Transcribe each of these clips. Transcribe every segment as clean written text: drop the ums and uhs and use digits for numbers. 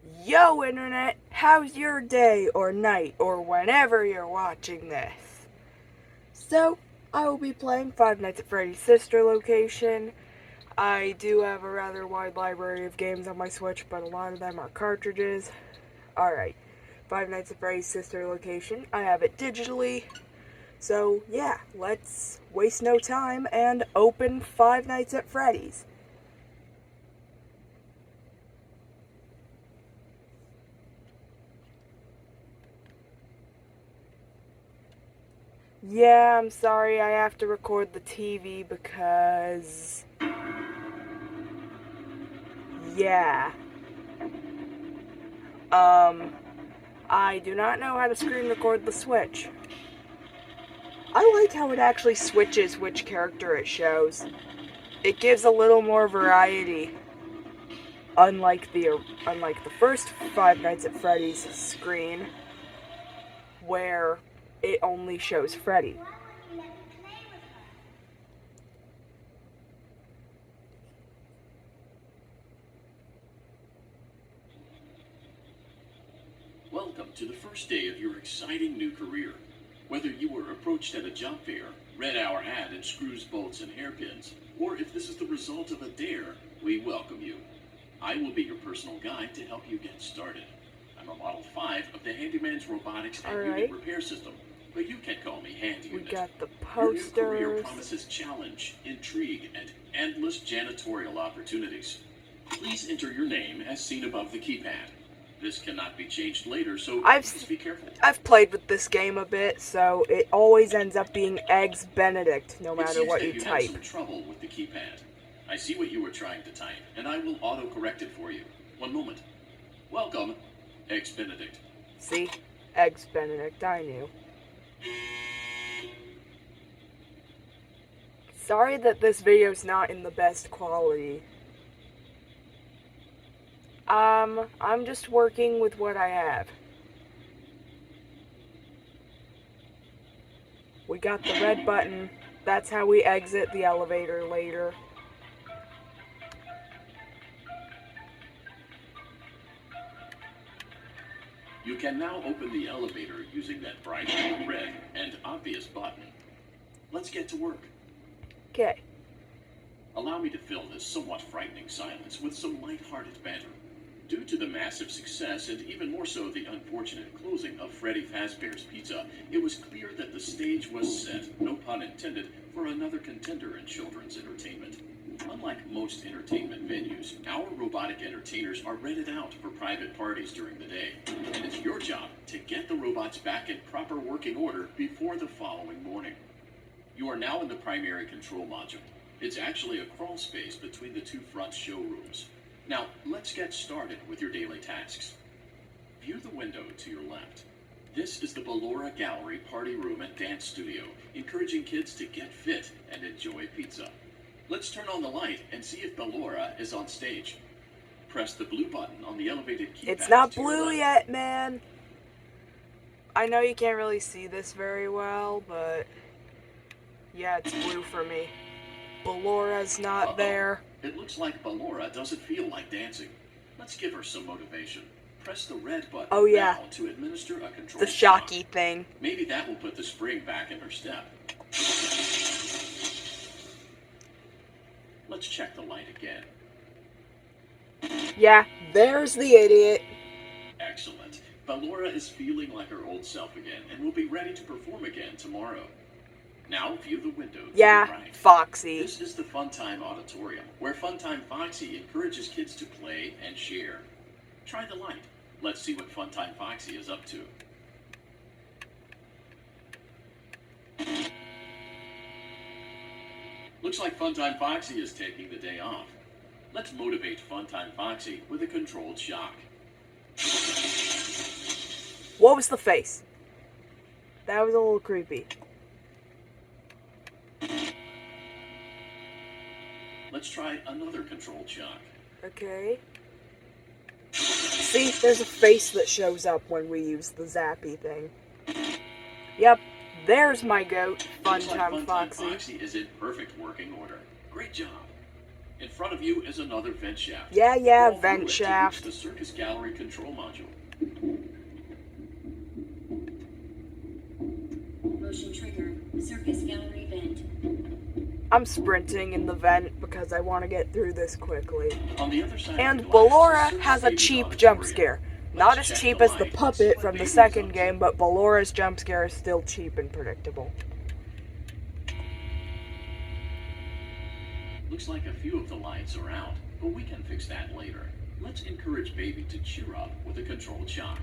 Yo, Internet, how's your day or night or whenever you're watching this? So, I will be playing Five Nights at Freddy's Sister Location. I do have a rather wide library of games on my Switch, but a lot of them are cartridges. Alright, Five Nights at Freddy's Sister Location. I have it digitally. So, yeah, let's waste no time and open Five Nights at Freddy's. Yeah, I'm sorry, I have to record the TV because... yeah. I do not know how to screen record the Switch. I like how it actually switches which character it shows. It gives a little more variety. Unlike the first Five Nights at Freddy's screen, where it only shows Freddy. Welcome to the first day of your exciting new career. Whether you were approached at a job fair, read our ad in screws, bolts, and hairpins, or if this is the result of a dare, we welcome you. I will be your personal guide to help you get started. I'm a Model 5 of the Handyman's Robotics and Unit Repair System, but you can call me Hand Unit. We got the posters. Your new career promises challenge, intrigue, and endless janitorial opportunities. Please enter your name as seen above the keypad. This cannot be changed later, so please be careful. I've played with this game a bit, so it always ends up being Eggs Benedict, no matter what you type. It seems that you have some trouble with the keypad. I see what you were trying to type, and I will auto-correct it for you. One moment. Welcome, Eggs Benedict. See? Eggs Benedict, I knew. Sorry that this video's not in the best quality. I'm just working with what I have. We got the red button. That's how we exit the elevator later. You can now open the elevator using that bright red and obvious button. Let's get to work. Okay. Allow me to fill this somewhat frightening silence with some light-hearted banter. Due to the massive success, and even more so the unfortunate closing of Freddy Fazbear's Pizza, it was clear that the stage was set, no pun intended, for another contender in children's entertainment. Unlike most entertainment venues, our robotic entertainers are rented out for private parties during the day, and it's your job to get the robots back in proper working order before the following morning. You are now in the primary control module. It's actually a crawl space between the two front showrooms. Now, let's get started with your daily tasks. View the window to your left. This is the Ballora Gallery Party Room and Dance Studio, encouraging kids to get fit and enjoy pizza. Let's turn on the light and see if Ballora is on stage. Press the blue button on the elevated keypad. It's not blue yet, man. I know you can't really see this very well, but yeah, it's blue for me. Ballora's not there. It looks like Ballora doesn't feel like dancing. Let's give her some motivation. Press the red button now to administer a control shock. The shocky thing. Maybe that will put the spring back in her step. Let's check the light again. Yeah, there's the idiot. Excellent. Ballora is feeling like her old self again and will be ready to perform again tomorrow. Now view the window to the right. Foxy. This is the Funtime Auditorium, where Funtime Foxy encourages kids to play and share. Try the light. Let's see what Funtime Foxy is up to. Looks like Funtime Foxy is taking the day off. Let's motivate Funtime Foxy with a controlled shock. What was the face? That was a little creepy. Let's try another controlled shock. Okay. See, there's a face that shows up when we use the zappy thing. Yep, there's my goat, Funtime Foxy. Foxy is in perfect working order. Great job. In front of you is another vent shaft. Yeah, Crawl through vent it to shaft. reach the circus gallery control module. Motion trigger. Circus gallery vent. I'm sprinting in the vent because I want to get through this quickly. On the other side And of the glass, Ballora the has a circus cheap baby's jump auditorium. scare. Let's Not as check cheap the as the light and see puppet what from the Baby's second up to. game, but Ballora's jump scare is still cheap and predictable. Looks like a few of the lights are out, but we can fix that later. Let's encourage Baby to cheer up with a controlled shock.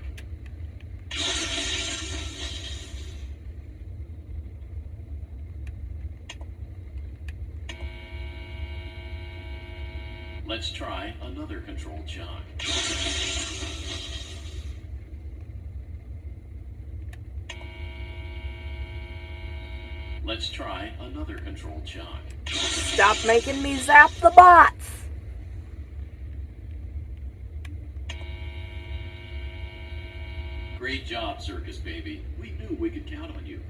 Let's try another controlled shock. Let's try another controlled shock. Stop making me zap the bots! Great job, Circus Baby. We knew we could count on you.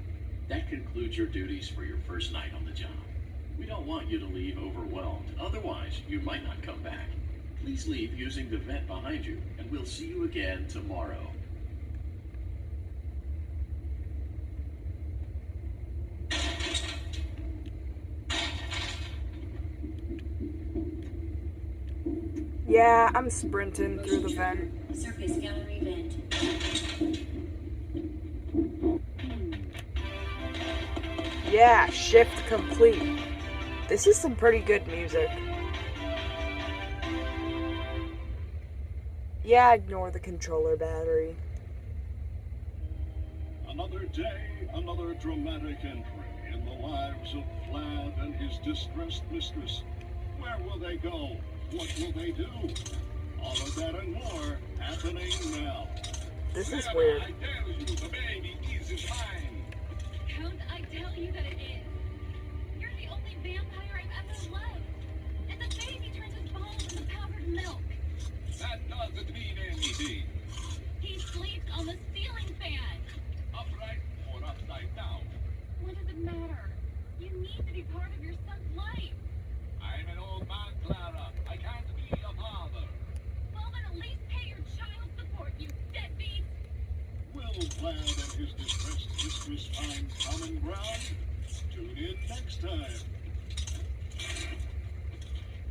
That concludes your duties for your first night on the job. We don't want you to leave overwhelmed, otherwise you might not come back. Please leave using the vent behind you, and we'll see you again tomorrow. Yeah, I'm sprinting through the vent. Circus gallery vent. Yeah, shift complete. This is some pretty good music. Yeah, ignore the controller battery. Another day, another dramatic entry in the lives of Vlad and his distressed mistress. Where will they go? What will they do? All of that and more happening now. This is weird. I tell you, the baby is mine. Count, I tell you that it is. You're the only vampire I've ever loved. And the baby turns his bones into powdered milk. That doesn't mean anything. He sleeps on the ceiling fan. Upright or upside down. What does it matter? You need to be part of your son's life. I'm an old man, Clara. I can't be a father. Well, then at least pay your child support, you deadbeat. Will Vlad and his distressed mistress find common ground? Tune in next time.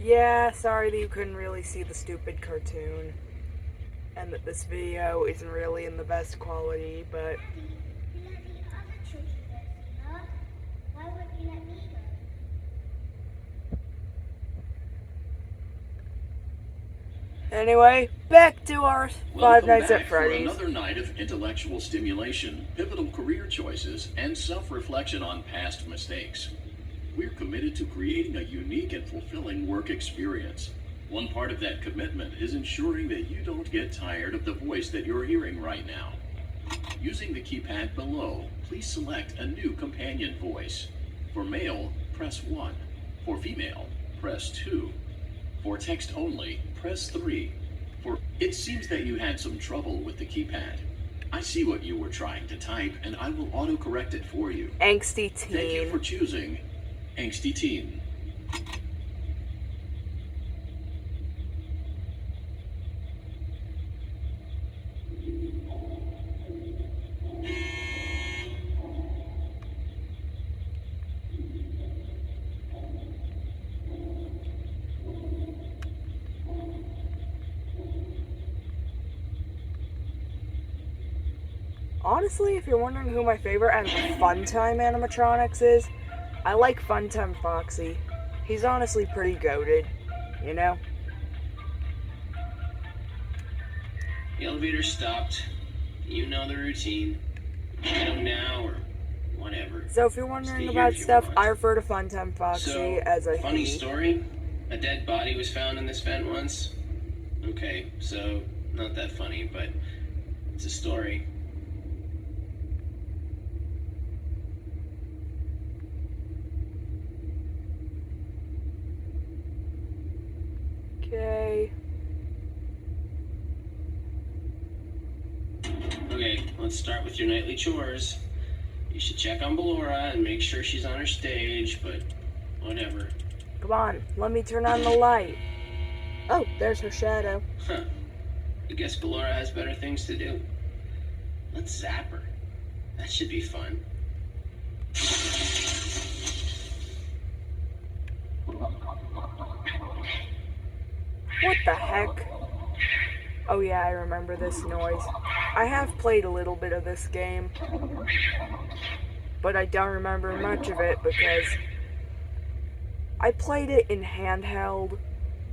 Yeah, sorry that you couldn't really see the stupid cartoon. And that this video isn't really in the best quality, but You let the other children go, huh? Why wouldn't you let me go? anyway, back to our Five Welcome Nights back at for Freddy's. another night of intellectual stimulation, pivotal career choices, and self-reflection on past mistakes. We're committed to creating a unique and fulfilling work experience. One part of that commitment is ensuring that you don't get tired of the voice that you're hearing right now. Using the keypad below, please select a new companion voice. For male, press 1. For female, press 2. For text only, press 3. It seems that you had some trouble with the keypad. I see what you were trying to type, and I will auto-correct it for you. Angsty Thank you teen. for choosing Angsty Teen. Honestly, if you're wondering who my favorite out of the Funtime animatronics is, I like Funtime Foxy. He's honestly pretty goated, you know? The elevator stopped. You know the routine. Get them now or whatever. So if you're wondering Stay here about if you stuff, want. I refer to Funtime Foxy So, as a funny he. story. A dead body was found in this vent once. Okay, so not that funny, but it's a story. Okay. Okay, let's start with your nightly chores. You should check on Ballora and make sure she's on her stage, but whatever. Come Come on, let me turn on the light. Oh, there's her shadow. Huh. I guess Ballora has better things to do. Let's zap her. That should be fun. What the heck? Oh yeah, I remember this noise. I have played a little bit of this game, but I don't remember much of it because I played it in handheld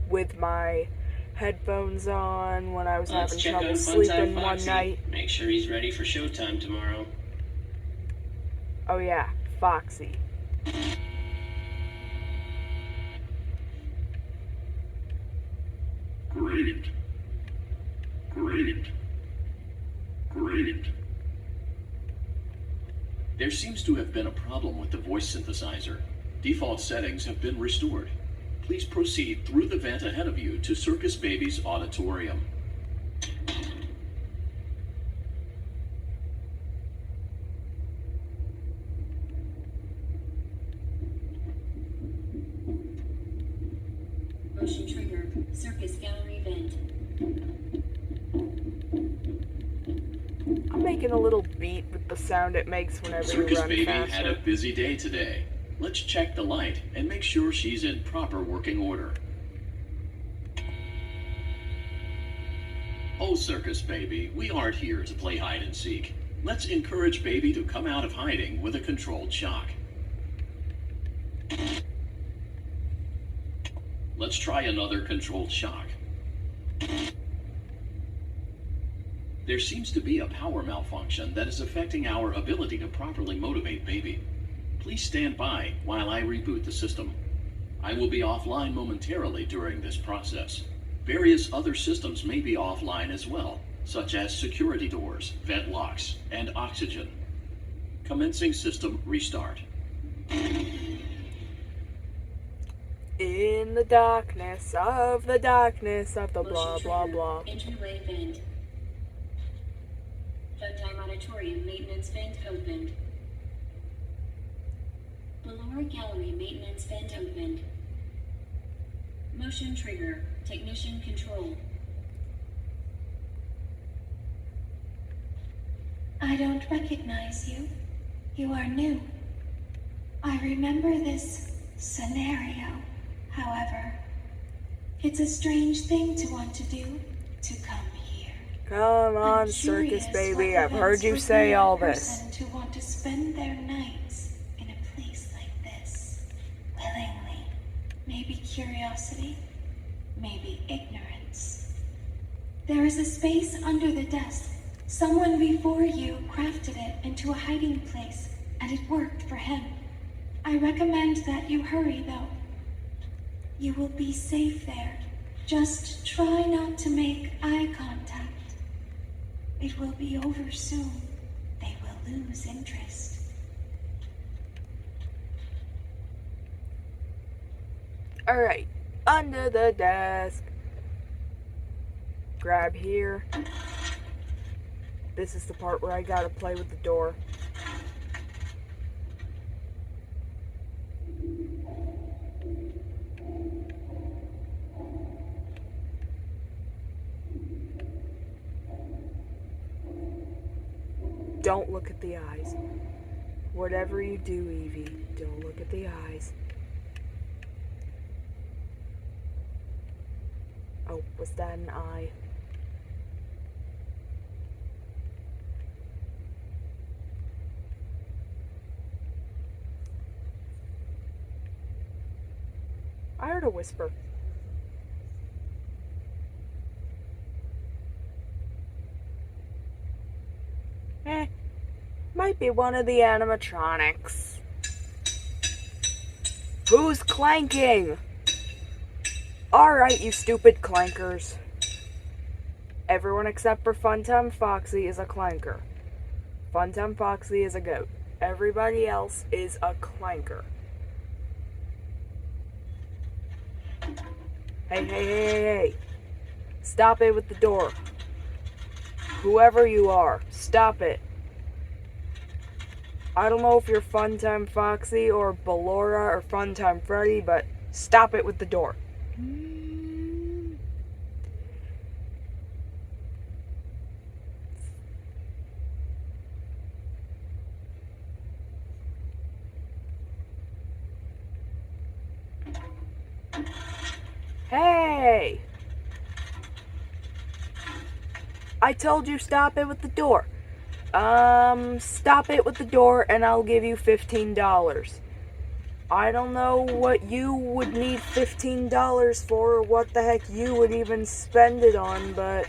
with my headphones on when I was Let's having check trouble on sleeping Funtime one Foxy. night. Make sure he's ready for showtime tomorrow. Oh yeah, Foxy. Great. Great. Great. There seems to have been a problem with the voice synthesizer. Default settings have been restored. Please proceed through the vent ahead of you to Circus Baby's auditorium. Motion trigger. Circus gallery vent. I'm making a little beat with the sound it makes whenever you Circus run Baby faster. had a busy day today. Let's check the light and make sure she's in proper working order. Oh, Circus Baby, we aren't here to play hide and seek. Let's encourage Baby to come out of hiding with a controlled shock. Let's try another controlled shock. There seems to be a power malfunction that is affecting our ability to properly motivate Baby. Please stand by while I reboot the system. I will be offline momentarily during this process. Various other systems may be offline as well, such as security doors, vent locks, and oxygen. Commencing system restart. In the darkness of the blah Motion blah trigger. blah. Entryway vent. Funtime auditorium maintenance vent opened. Ballora gallery maintenance vent opened. Motion trigger. Technician control. I don't recognize you. You are new. I remember this scenario, however. It's a strange thing to want to do, to come here. Come on, I'm Circus curious Baby, what I've heard events you would say lead a all this. person to want to spend their nights in a place like this, willingly. Maybe curiosity, maybe ignorance. There is a space under the desk. Someone before you crafted it into a hiding place, and it worked for him. I recommend that you hurry, though. You will be safe there. Just try not to make eye contact. It will be over soon. They will lose interest. Alright, under the desk. Grab here. This is the part where I gotta play with the door. Don't look at the eyes. Whatever you do, Evie, don't look at the eyes. Oh, was that an eye? I heard a whisper. Might be one of the animatronics. Who's clanking? Alright, you stupid clankers. Everyone except for Funtime Foxy is a clanker. Funtime Foxy is a goat. Everybody else is a clanker. Hey. Stop it with the door. Whoever you are, stop it. I don't know if you're Funtime Foxy or Ballora or Funtime Freddy, but Stop it with the door. Hey! I told you stop it with the door. Stop it with the door and I'll give you $15. I don't know what you would need $15 for, or what the heck you would even spend it on, but...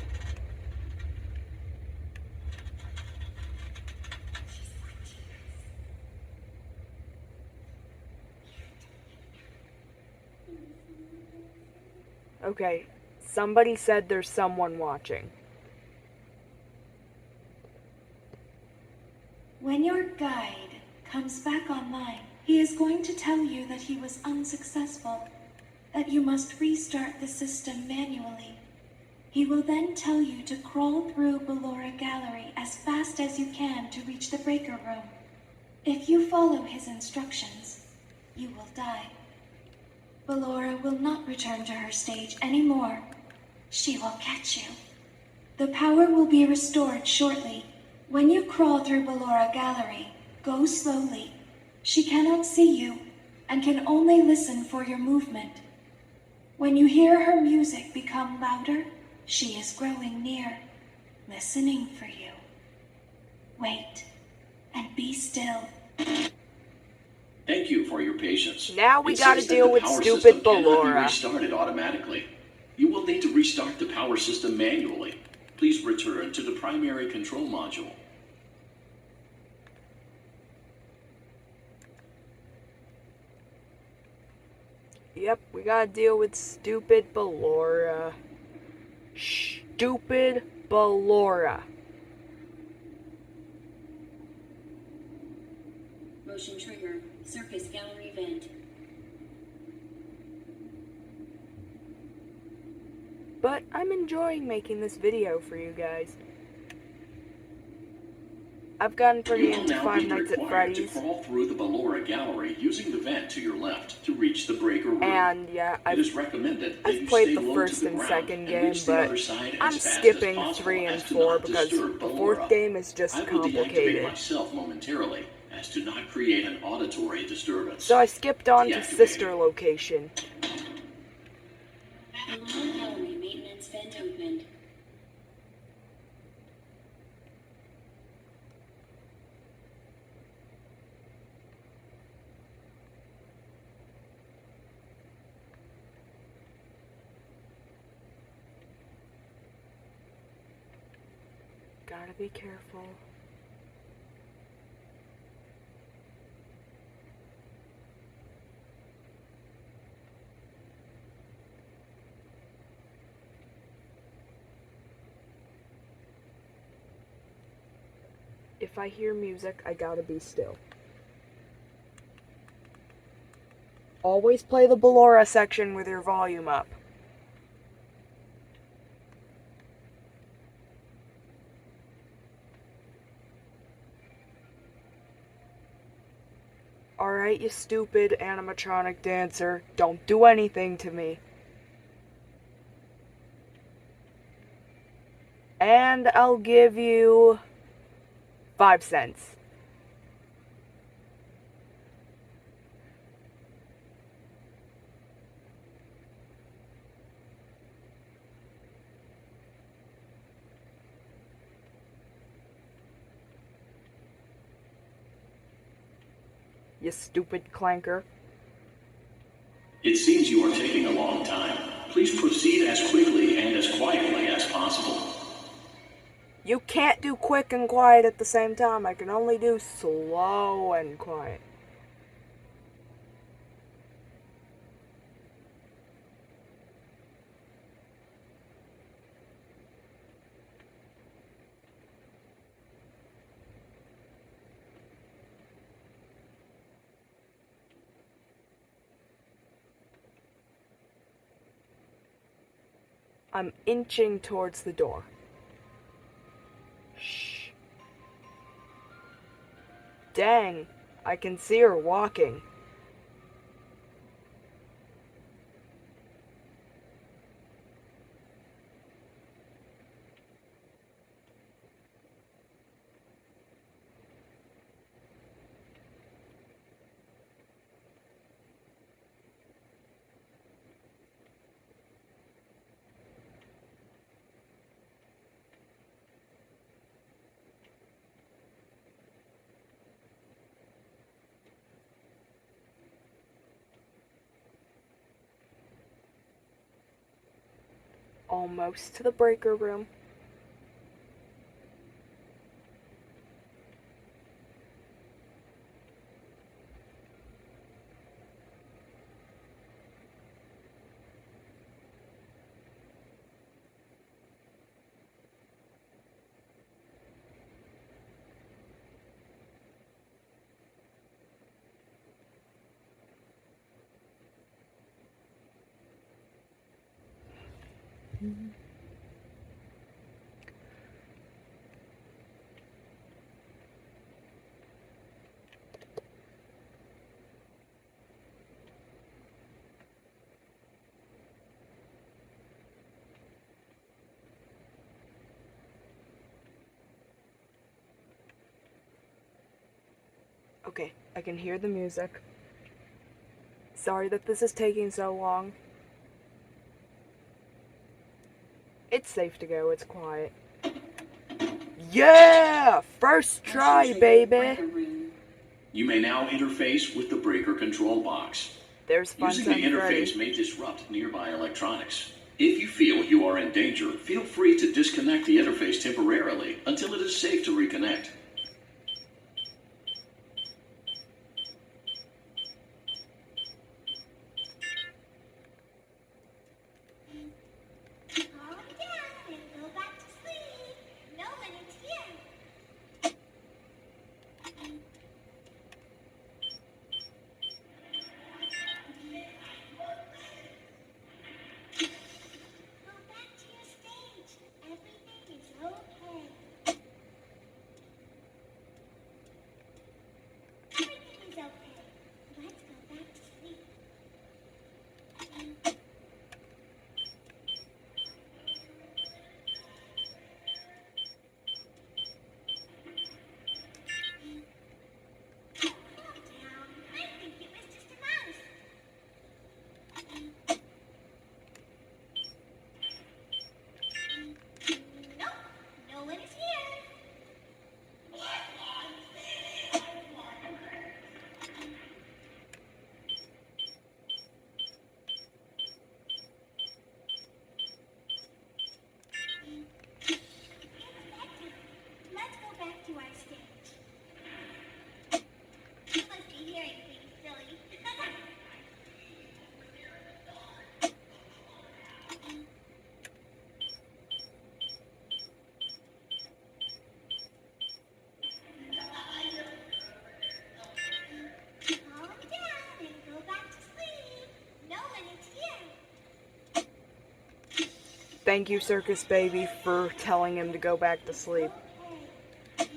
Okay, somebody said there's someone watching. When your guide comes back online, he is going to tell you that he was unsuccessful, that you must restart the system manually. He will then tell you to crawl through Ballora Gallery as fast as you can to reach the breaker room. If you follow his instructions, you will die. Ballora will not return to her stage anymore. She will catch you. The power will be restored shortly. When you crawl through Ballora Gallery, go slowly. She cannot see you and can only listen for your movement. When you hear her music become louder, she is growing near, listening for you. Wait and be still. Thank you for your patience. Now we It gotta says that deal the with power stupid system cannot be Ballora. restarted automatically. You will need to restart the power system manually. Please return to the primary control module. Yep, we gotta deal with stupid Ballora. Stupid Ballora. Motion trigger. Circus gallery vent. But I'm enjoying making this video for you guys. I've gotten pretty You will into now Five be Nights at required to Freddy's. crawl through the Ballora Gallery using the vent to your left to reach the breaker room. And yeah, It is recommended that you I've played stay the low first to the and ground second and game, reach the but other side I'm as fast skipping as possible 3 and as to 4 not because disturb the fourth Ballora. game is just I will deactivate complicated. myself momentarily as to not create an auditory disturbance. So I skipped on to Deactivating. Sister Location. Ballora gallery maintenance vent opened. Gotta be careful. If I hear music, I gotta be still. Always play the Ballora section with your volume up. Alright, you stupid animatronic dancer. Don't do anything to me. And I'll give you 5 cents. You stupid clanker. It seems you are taking a long time. Please proceed as quickly and as quietly as possible. You can't do quick and quiet at the same time. I can only do slow and quiet. I'm inching towards the door. Shh. Dang, I can see her walking. almost to the breaker room. Okay, I can hear the music. Sorry that this is taking so long. It's safe to go, it's quiet. Yeah! First try, baby! You may now interface with the breaker control box. There's Using the Funtime Freddy. interface may disrupt nearby electronics. If you feel you are in danger, feel free to disconnect the interface temporarily until it is safe to reconnect. Calm down and go back to sleep. No one is here. Go back to your stage. Everything is okay. Everything is okay. Let's go back to sleep. Calm down. I think it was just a mouse. Nope, no one is here. Let's go back to our stage. You must be hearing things, silly. Calm down and go back to sleep. No one is here. Thank you, Circus Baby, for telling him to go back to sleep. Okay.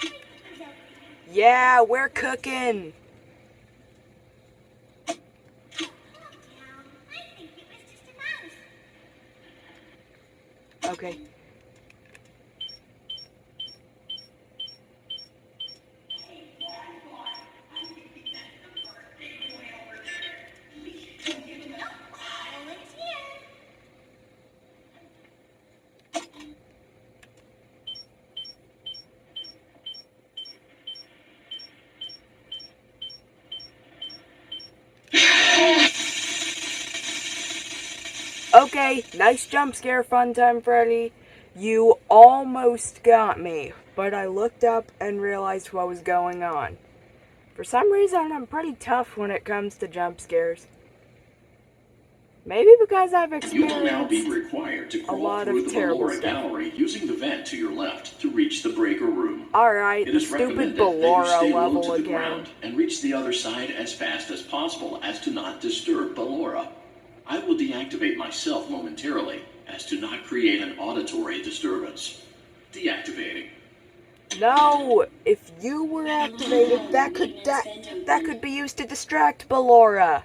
Everything is okay. Yeah, we're cooking! Calm down. I think it was just a mouse. Okay. No one is here. Okay, nice jump scare, Funtime Freddy. You almost got me, but I looked up and realized what was going on. For some reason, I'm pretty tough when it comes to jump scares. Maybe because I've You will now be experienced required to a crawl lot through of the terrible Ballora stuff. gallery using the vent to your left to reach the breaker room. Alright, It the is stupid recommended that you Ballora stay low level to the again. ground and reach the other side as fast as possible as to not disturb Ballora. I will deactivate myself momentarily as to not create an auditory disturbance. Deactivating. No, if you were activated, that could be used to distract Ballora.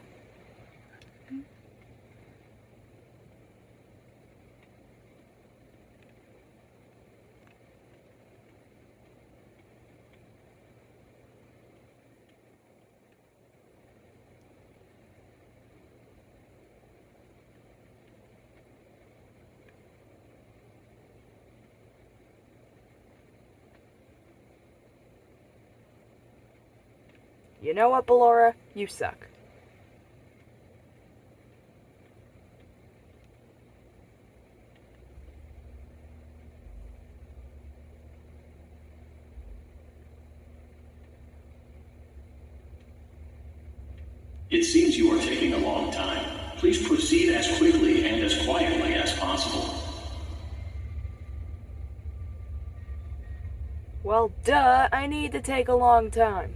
You know what, Ballora? You suck. It seems you are taking a long time. Please proceed as quickly and as quietly as possible. Well, duh, I need to take a long time.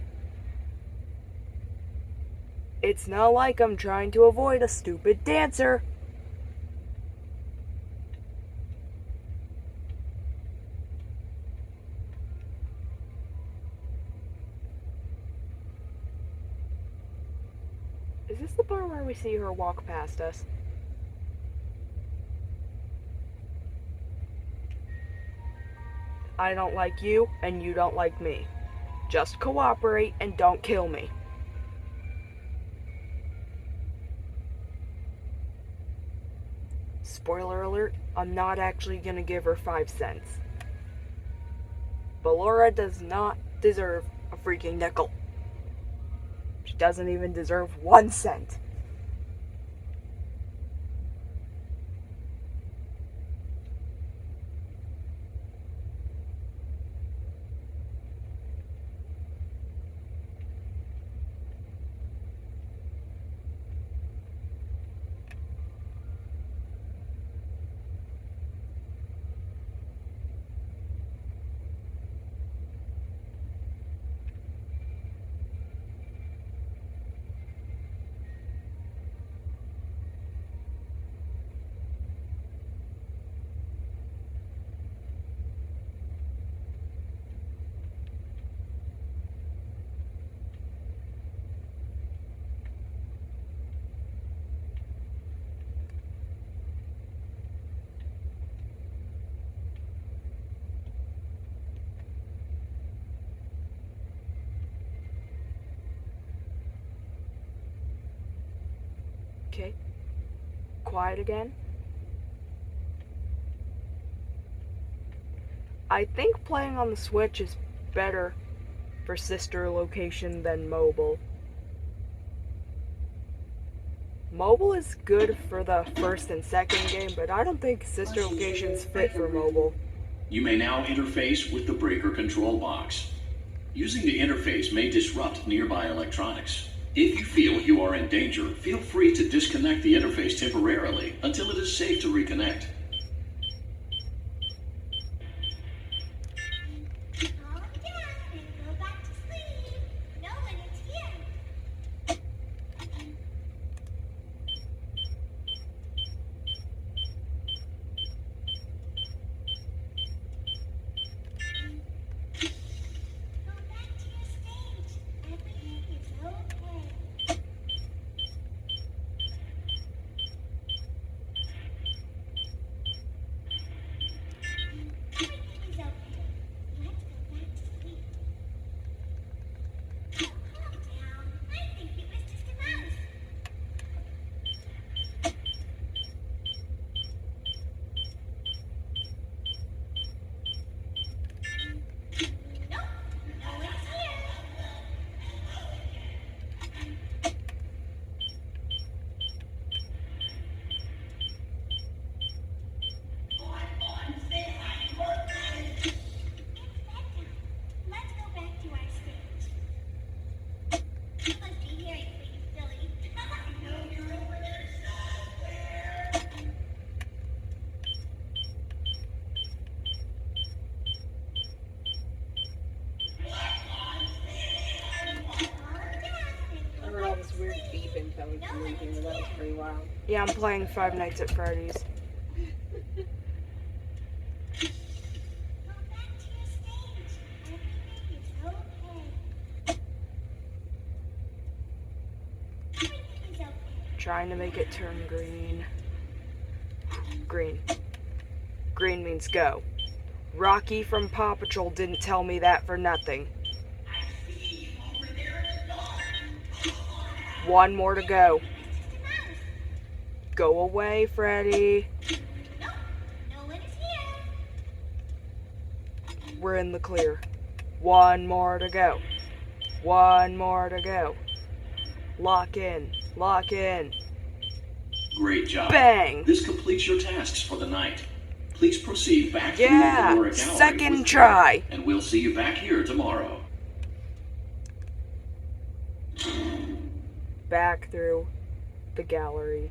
It's not like I'm trying to avoid a stupid dancer. Is this the part where we see her walk past us? I don't like you, and you don't like me. Just cooperate and don't kill me. Spoiler alert, I'm not actually gonna give her 5 cents. Ballora does not deserve a freaking nickel. She doesn't even deserve 1 cent. Okay. Quiet again. I think playing on the Switch is better for sister location than mobile. Mobile is good for the first and second game, but I don't think sister location's fit for mobile. You may now interface with the breaker control box. Using the interface may disrupt nearby electronics. If you feel you are in danger, feel free to disconnect the interface temporarily until it is safe to reconnect. Calm down and go back to sleep. No one is here. Go back to your stage. Everything is okay. Everything is okay. Let's go back to sleep. Oh, calm down. I think it was just a mouse. Nope, no one's here. It's bedtime. Let's go back to our stage. You must be hearing pretty silly. I know you're over there somewhere. I heard all this weird beeping coming from in here. That was pretty loud. Yeah, I'm playing Five Nights at Freddy's. Go back to your stage. Everything is okay. Everything is okay. Trying to make it turn green. Green. Green means go. Rocky from Paw Patrol didn't tell me that for nothing. One more to go. Go away, Freddy. Nope, no one is here. We're in the clear. One more to go. One more to go. Lock in. Lock in. Great job. Bang! This completes your tasks for the night. Please proceed back through the Yeah! Laura Gallery Second with try! care, and we'll see you back here tomorrow. Back through the gallery.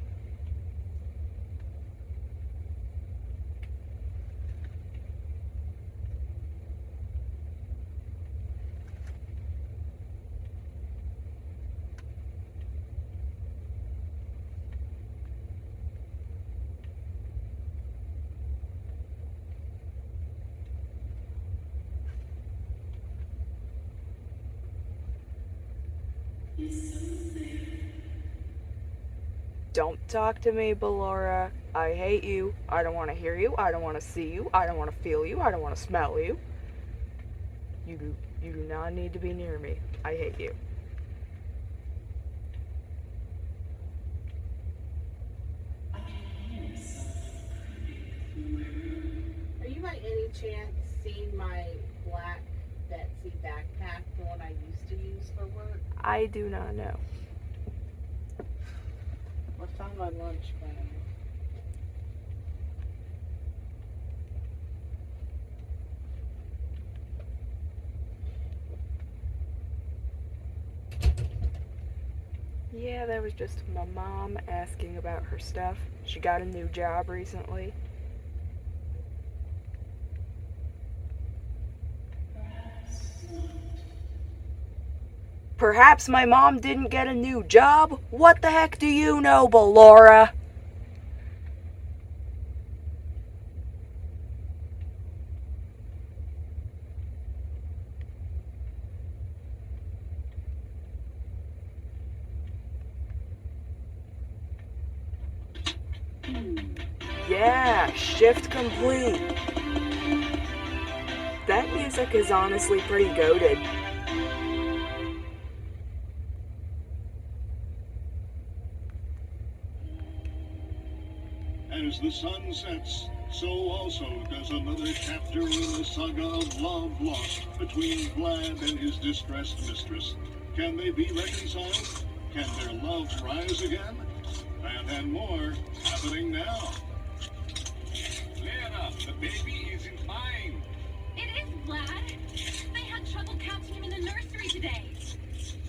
Don't talk to me, Ballora. I hate you. I don't want to hear you. I don't want to see you. I don't want to feel you. I don't want to smell you. You do not need to be near me. I hate you. Are you by any chance seeing my black Betsy backpack, the one I used to use for work? I do not know. What's on my lunch bag? Yeah, that was just my mom asking about her stuff. She got a new job recently. Perhaps my mom didn't get a new job? What the heck do you know, Ballora? Yeah, shift complete. That music is honestly pretty goated. As the sun sets, so also does another chapter in the saga of love lost between Vlad and his distressed mistress. Can they be reconciled? Can their love rise again? That and more happening now. Clara, the baby isn't fine. It is, Vlad. They had trouble counting him in the nursery today.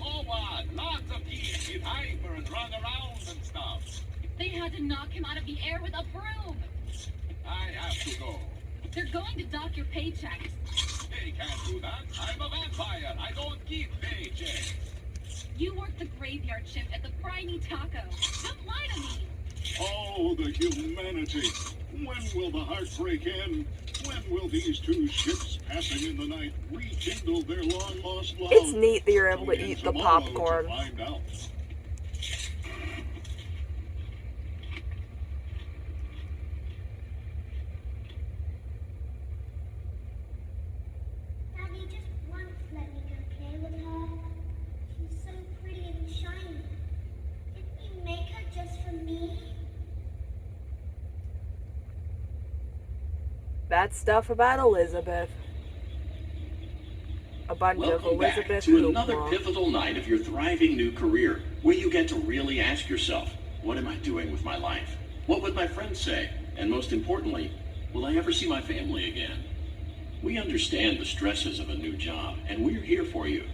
Oh, what? Lots of kids get hyper and run around and stuff. They had to knock him out of the air with a broom. I have to go. They're going to dock your paychecks. They can't do that. I'm a vampire. I don't keep paychecks. You work the graveyard shift at the Briny Taco. Don't lie to me. Oh, the humanity. When will the heartbreak end? When will these two ships passing in the night rekindle their long-lost love? It's neat that you're able to eat the Tomorrow popcorn. to find out. Daddy just once let me go play with her. She's so pretty and shiny. Didn't you make her just for me? That stuff about Elizabeth. A bunch of Welcome back Elizabeth to another hoopla. pivotal night of your thriving new career, where you get to really ask yourself, what am I doing with my life? What would my friends say? And most importantly, will I ever see my family again? We understand the stresses of a new job, and we're here for you.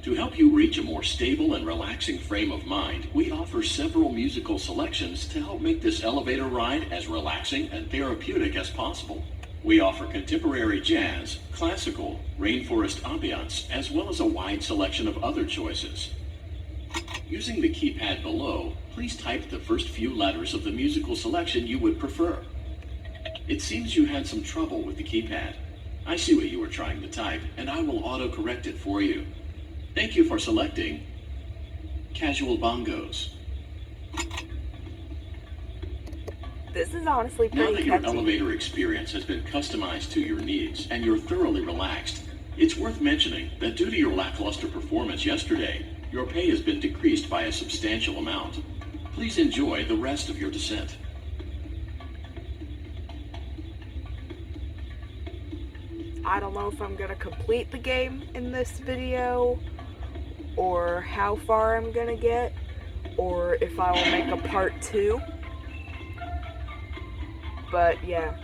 To help you reach a more stable and relaxing frame of mind, we offer several musical selections to help make this elevator ride as relaxing and therapeutic as possible. We offer contemporary jazz, classical, rainforest ambiance, as well as a wide selection of other choices. Using the keypad below, please type the first few letters of the musical selection you would prefer. It seems you had some trouble with the keypad. I see what you were trying to type, and I will auto-correct it for you. Thank you for selecting Casual Bongos. This is honestly Now pretty that your catchy. elevator experience has been customized to your needs and you're thoroughly relaxed, it's worth mentioning that due to your lackluster performance yesterday, your pay has been decreased by a substantial amount. Please enjoy the rest of your descent. I don't know if I'm gonna complete the game in this video or how far I'm gonna get, or if I will make a part 2. But yeah,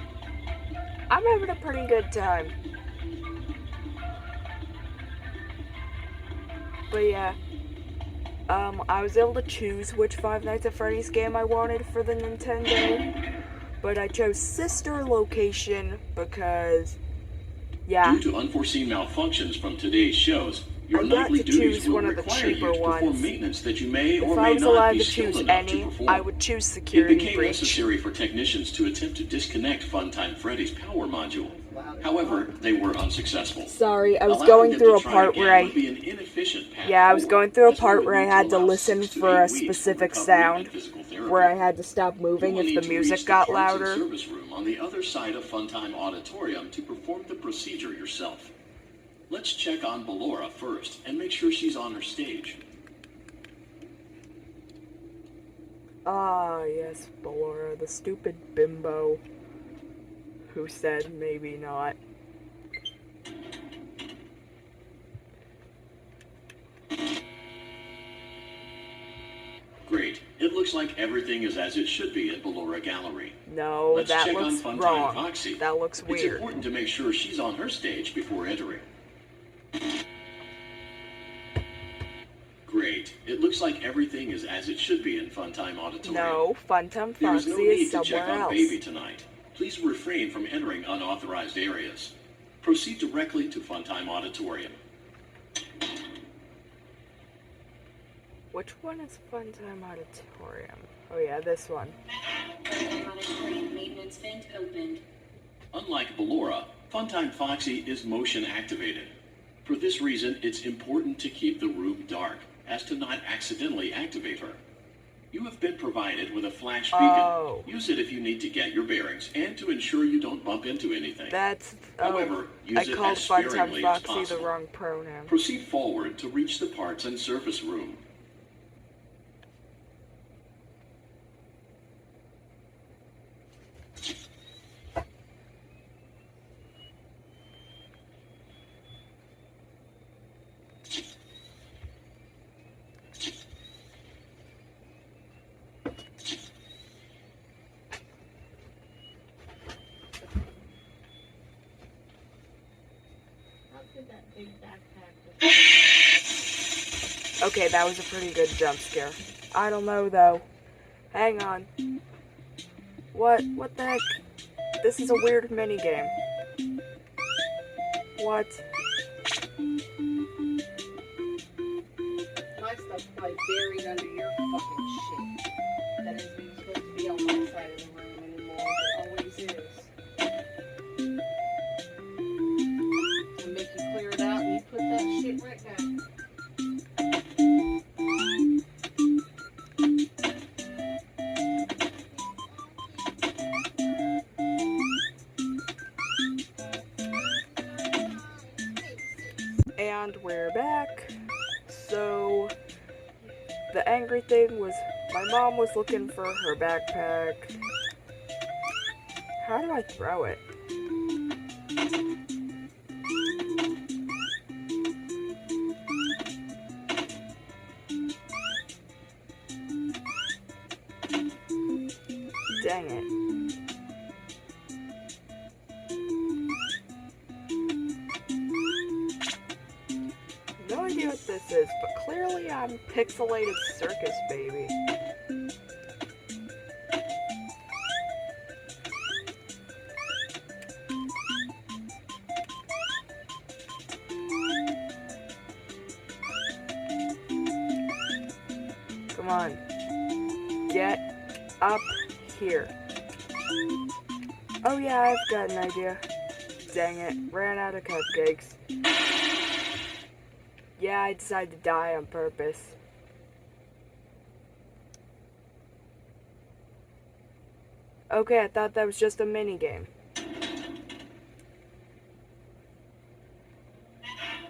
I'm having a pretty good time. But yeah, I was able to choose which Five Nights at Freddy's game I wanted for the Nintendo, but I chose Sister Location because, yeah. Due to unforeseen malfunctions from today's shows, your I got nightly to duties choose will one of the require you cheaper to perform ones. maintenance that you may or If may I was not allowed be to skilled choose enough to any, perform. I would choose It Security became Breach. necessary for technicians to attempt to disconnect Funtime Freddy's power module. However, they were unsuccessful. Sorry, I was Allowing going them through to a try part again where would be an inefficient path I was forward, going through a as they part would where I need had to allow listen 6 to for 8 a weeks specific recovery sound, and physical therapy. where I had to stop You moving will if need the to music reach the got parts and louder. service room on the other side of Funtime Auditorium to perform the procedure yourself. Let's check on Ballora first and make sure she's on her stage. Ah, yes, Ballora, the stupid bimbo who said maybe not. Great. It looks like everything is as it should be at Ballora Gallery. No, Let's that check looks on Funtime wrong. Foxy. That looks It's weird. important to make sure she's on her stage before entering. Great. It looks like everything is as it should be in Funtime Auditorium. No, Funtime There is Foxy no need is to check somewhere on else. Baby tonight. Please refrain from entering unauthorized areas. Proceed directly to Funtime Auditorium. Which one is Funtime Auditorium? Oh yeah, this one. Funtime Auditorium maintenance vent opened. Unlike Ballora, Funtime Foxy is motion activated. For this reason, it's important to keep the room dark, as to not accidentally activate her. You have been provided with a flash beacon. Oh. Use it if you need to get your bearings and to ensure you don't bump into anything. However, use I it called as sparingly Funtime as Foxy the possible. wrong pronoun. Proceed forward to reach the parts and surface room. How could that big backpack Okay, that was a pretty good jump scare. I don't know though. Hang on. What the heck? This is a weird minigame. What? my stuff's probably buried under your fucking shit. That isn't even supposed to be on my side of the room anymore, but always is. I'll make you clear it out and you put that shit right back. And we're back. So, the angry thing was my mom was looking for her backpack. How do I throw it? Dang it. No idea what this is, but clearly I'm Pixelated Circus Baby. Come on. Get up here. Oh yeah, I've got an idea. Dang it, ran out of cupcakes. Yeah, I decided to die on purpose. Okay, I thought that was just a mini game.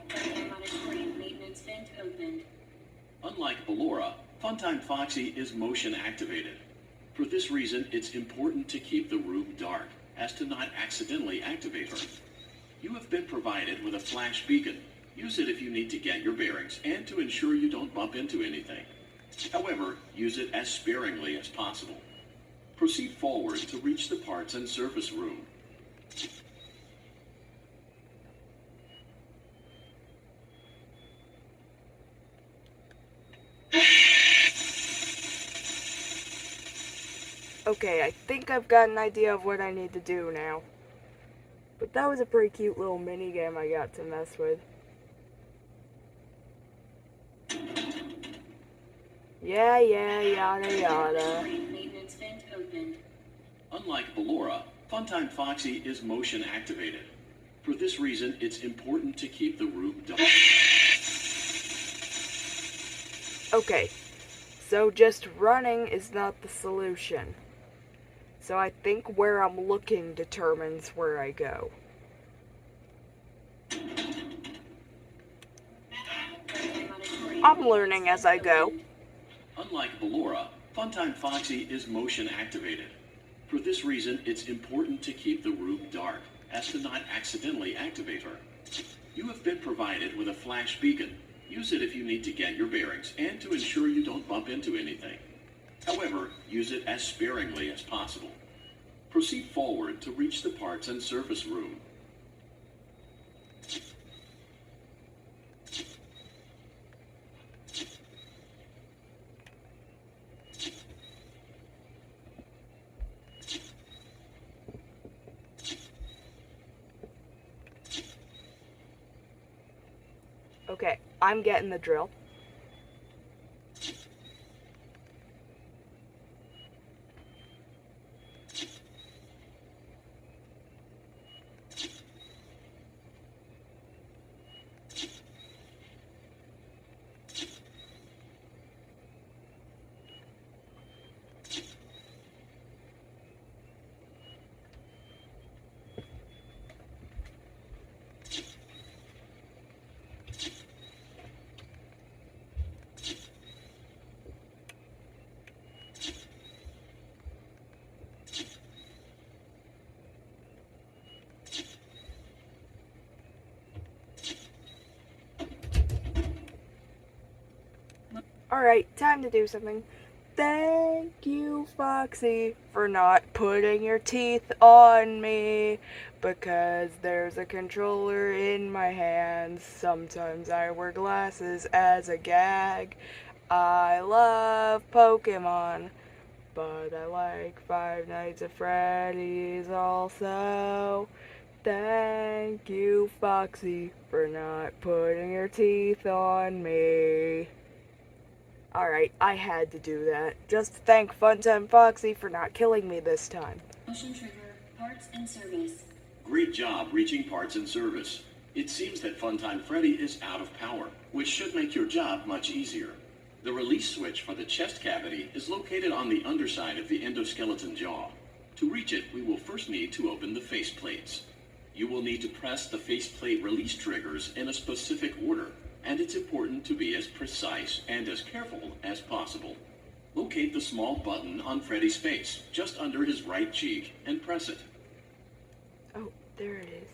Funtime Auditorium maintenance vent opened. Unlike Ballora, Funtime Foxy is motion activated. For this reason, it's important to keep the room dark, as to not accidentally activate her. You have been provided with a flash beacon. Use it if you need to get your bearings and to ensure you don't bump into anything. However, use it as sparingly as possible. Proceed forward to reach the parts and service room. Okay, I think I've got an idea of what I need to do now. But that was a pretty cute little mini game I got to mess with. Yeah, yada yada. Maintenance vent opened. Unlike Ballora, Funtime Foxy is motion activated. For this reason, it's important to keep the room dark. Okay, so just running is not the solution. So I think where I'm looking determines where I go. I'm learning as I go. Unlike Ballora, Funtime Foxy is motion activated. For this reason, it's important to keep the room dark, as to not accidentally activate her. You have been provided with a flash beacon. Use it if you need to get your bearings and to ensure you don't bump into anything. However, use it as sparingly as possible. Proceed forward to reach the parts and service room. Okay, I'm getting the drill. Alright, time to do something. Thank you, Foxy, for not putting your teeth on me, because there's a controller in my hands. Sometimes I wear glasses as a gag. I love Pokemon, but I like Five Nights at Freddy's also. Thank you, Foxy, for not putting your teeth on me. Alright, I had to do that. Just to thank Funtime Foxy for not killing me this time. Motion trigger. Parts and service. Great job reaching parts and service. It seems that Funtime Freddy is out of power, which should make your job much easier. The release switch for the chest cavity is located on the underside of the endoskeleton jaw. To reach it, we will first need to open the face plates. You will need to press the faceplate release triggers in a specific order, and it's important to be as precise and as careful as possible. Locate the small button on Freddy's face, just under his right cheek, and press it. Oh, there it is.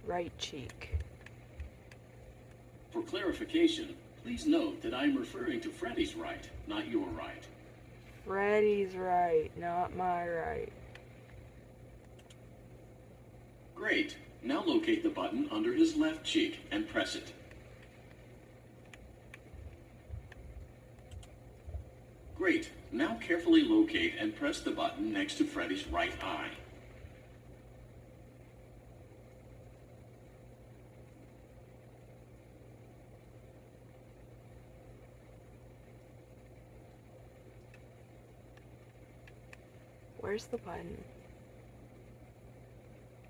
Right cheek. For clarification, please note that I'm referring to Freddy's right, not your right. Freddy's right, not my right. Great. Now locate the button under his left cheek and press it. Great. Now carefully locate and press the button next to Freddy's right eye. Where's the button?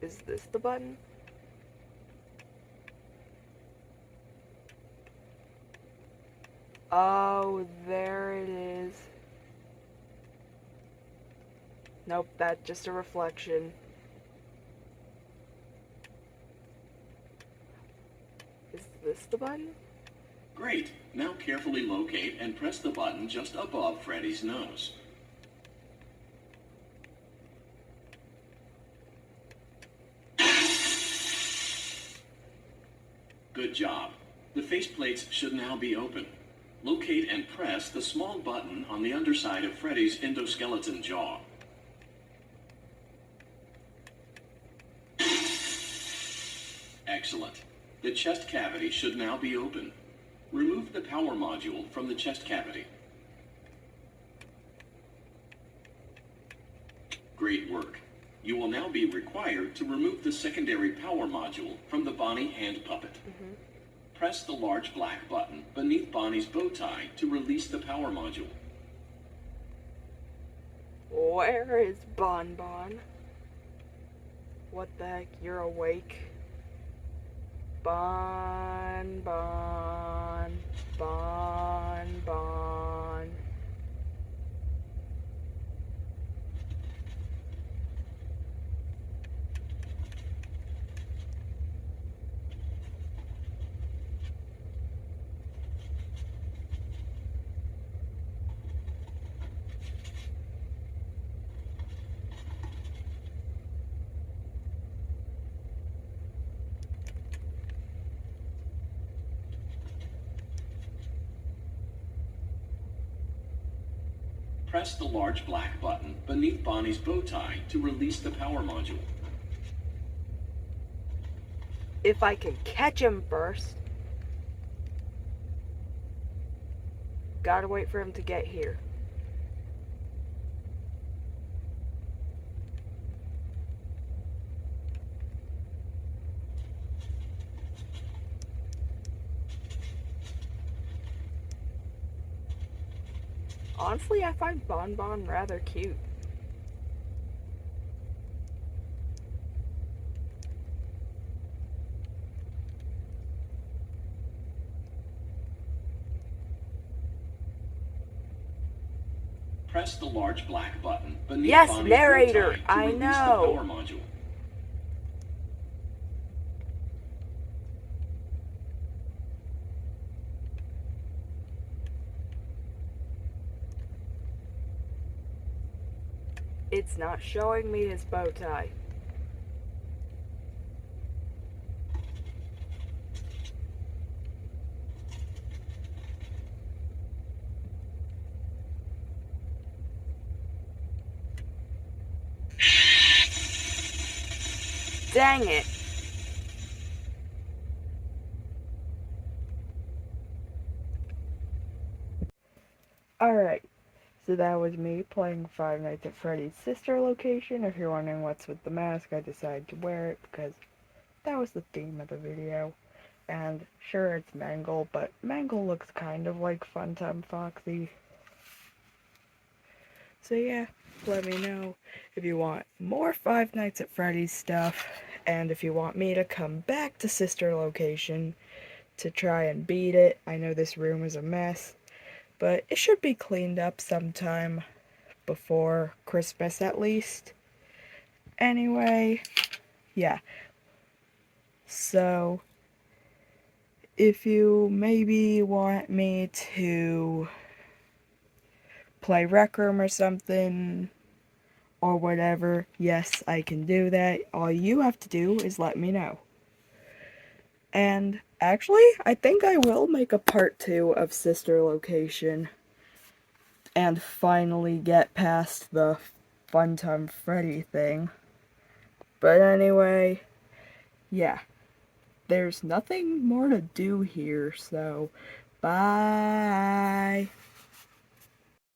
Is this the button? Oh, there it is. Nope, that's just a reflection. Is this the button? Great. Now carefully locate and press the button just above Freddy's nose. Good job. The faceplates should now be open. Locate and press the small button on the underside of Freddy's endoskeleton jaw. Excellent. The chest cavity should now be open. Remove the power module from the chest cavity. Great work. You will now be required to remove the secondary power module from the Bonnie hand puppet. Press the large black button beneath Bonnie's bow tie to release the power module. Where is Bon Bon? What the heck? You're awake? Bon Bon. Bon Bon. Press the large black button beneath Bonnie's bow tie to release the power module. If I can catch him first. Gotta wait for him to get here. Honestly, I find Bon Bon rather cute. Press the large black button beneath Yes, Bonnie's narrator, bow tie to I release know. the power module. It's not showing me his bow tie. Dang it. Alright, so that was me playing Five Nights at Freddy's sister location. If you're wondering what's with the mask, I decided to wear it because that was the theme of the video. And sure, it's Mangle, but Mangle looks kind of like Funtime Foxy. So yeah, let me know if you want more Five Nights at Freddy's stuff, and if you want me to come back to sister location to try and beat it. I know this room is a mess, but it should be cleaned up sometime before Christmas at least. Anyway, yeah. So, if you maybe want me to play Rec Room or something, or whatever, yes, I can do that. All you have to do is let me know. And actually, I think I will make a part 2 of Sister Location and finally get past the Funtime Freddy thing. But anyway, yeah, there's nothing more to do here, so bye.